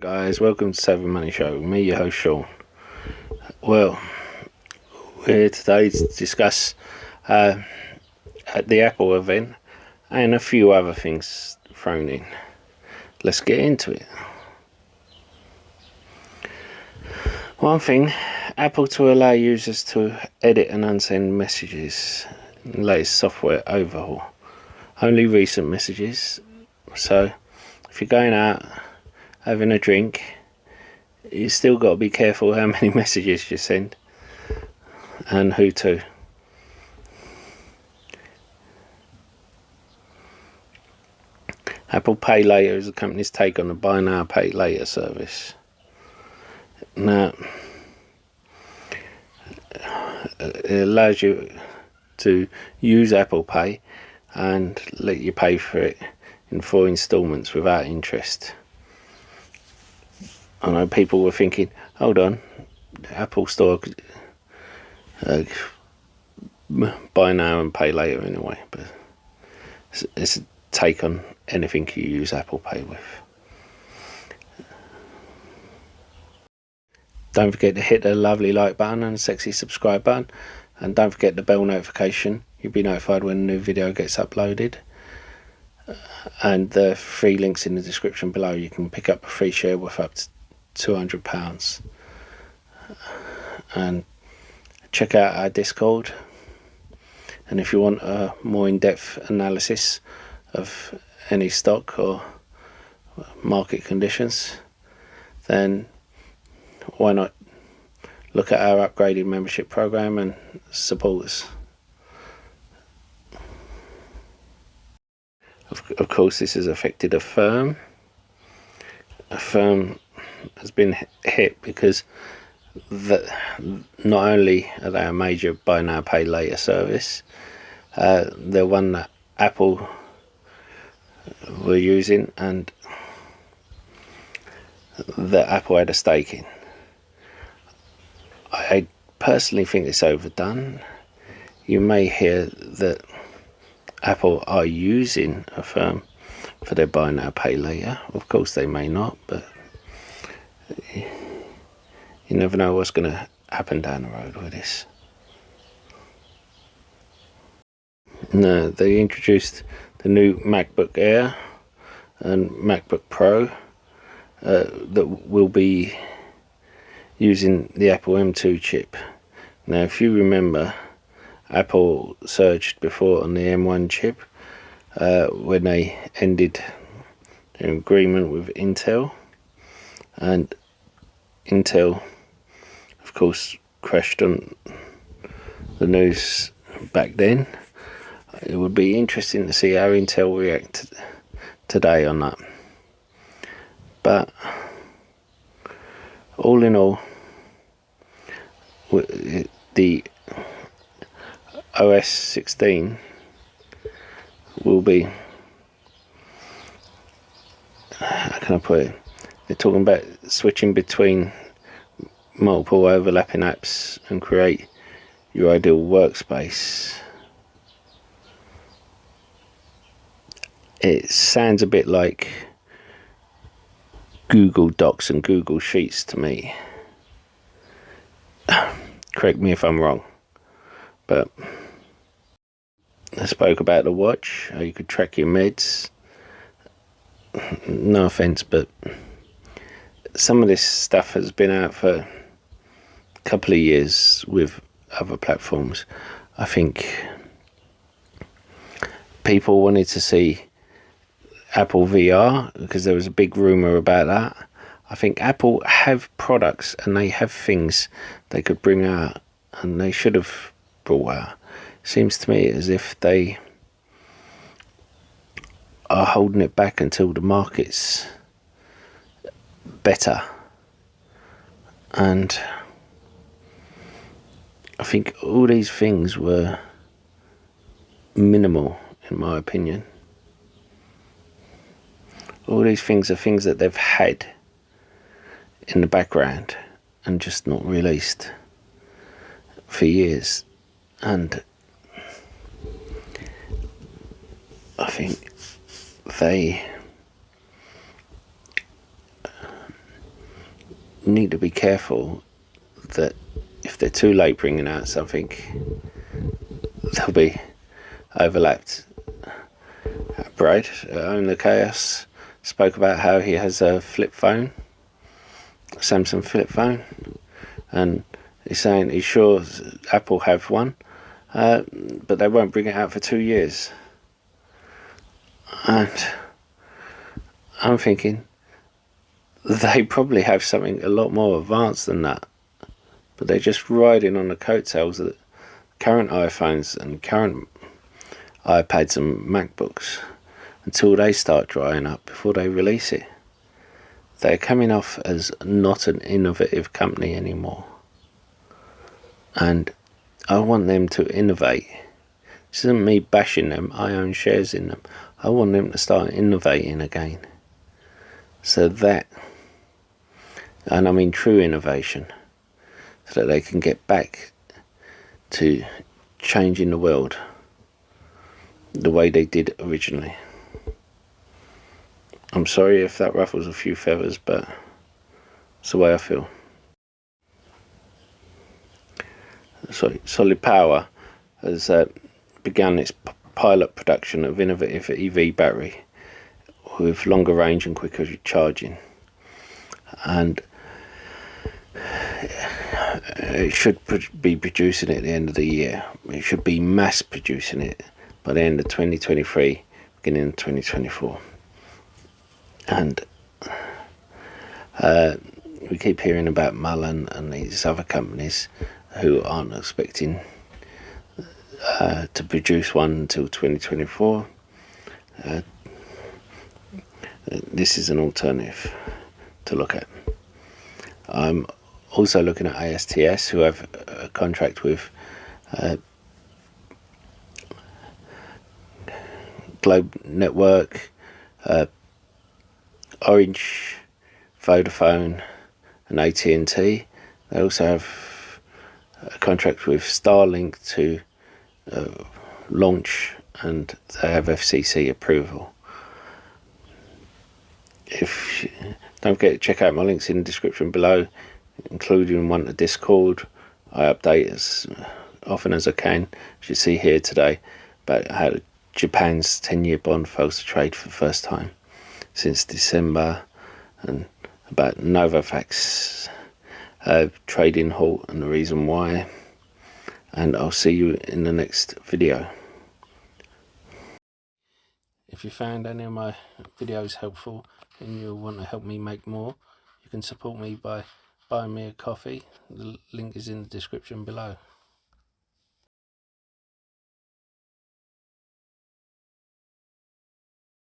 Guys, welcome to SavvyMoneyShow. Me, your host Sean. Well, we're here today to discuss at the Apple event and a few other things thrown in. Let's get into it. One thing, Apple to allow users to edit and unsend messages. Latest software overhaul. Only recent messages. So if you're going out having a drink, you still got to be careful how many messages you send and who to. Apple Pay Later is the company's take on the buy now pay later service. Now it allows you to use Apple Pay and let you pay for it in 4 installments without interest. I know people were thinking, hold on, the Apple Store buy now and pay later anyway, but it's a take on anything you use Apple Pay with. Don't forget to hit the lovely like button and the sexy subscribe button, and don't forget the bell notification. You'll be notified when a new video gets uploaded. And the free links in the description below. You can pick up a free share worth up to £200. And check out our Discord. And if you want a more in-depth analysis of any stock or market conditions, then why not look at our upgraded membership program and support us. Of course, this has affected a firm. A firm has been hit because not only are they a major buy now pay later service, they're one that Apple were using and that Apple had a stake in. I personally think it's overdone. You may hear that Apple are using a firm for their buy now pay later. Of course they may not, but you never know what's going to happen down the road with this. No, they introduced the new MacBook Air and MacBook Pro that will be using the Apple M2 chip. Now if you remember, Apple surged before on the M1 chip when they ended their agreement with Intel, and Intel of course crashed on the news back then. It would be interesting to see how Intel react today on that. But all in all, the OS 16 will be, how can I put it, they're talking about switching between multiple overlapping apps and create your ideal workspace. It sounds a bit like Google Docs and Google Sheets to me. Correct me if I'm wrong, but I spoke about the watch, how you could track your meds. No offense, but some of this stuff has been out for a couple of years with other platforms. I think people wanted to see Apple VR because there was a big rumor about that. I think Apple have products and they have things they could bring out, and they should have brought out. Seems to me as if they are holding it back until the market's better. And I think all these things were minimal, in my opinion. All these things are things that they've had in the background and just not released for years. And I think they need to be careful that if they're too late bringing out something, they'll be overlapped. Brad, Own the Chaos, spoke about how he has a flip phone, Samsung flip phone, and he's saying he's sure Apple have one, but they won't bring it out for 2 years. And I'm thinking they probably have something a lot more advanced than that, but they're just riding on the coattails of the current iPhones and current iPads and MacBooks until they start drying up before they release it. They're coming off as not an innovative company anymore, and I want them to innovate. This isn't me bashing them, I own shares in them. I want them to start innovating again, so that, and I mean true innovation, so that they can get back to changing the world the way they did originally. I'm sorry if that ruffles a few feathers, but it's the way I feel. Solid Power has begun its pilot production of innovative EV battery with longer range and quicker charging, and it should be producing it at the end of the year. It should be mass producing it by the end of 2023, beginning of 2024. And we keep hearing about Mullen and these other companies who aren't expecting to produce one until 2024. This is an alternative to look at. I'm also looking at ASTS, who have a contract with Globe Network, Orange, Vodafone and AT&T. They also have a contract with Starlink to launch, and they have FCC approval. Don't forget to check out my links in the description below, including one to Discord. I update as often as I can, as you see here today, about how Japan's 10-year bond fails to trade for the first time since December, and about Novavax trading halt and the reason why. And I'll see you in the next video. If you found any of my videos helpful and you want to help me make more, you can support me by buying me a coffee. The link is in the description below.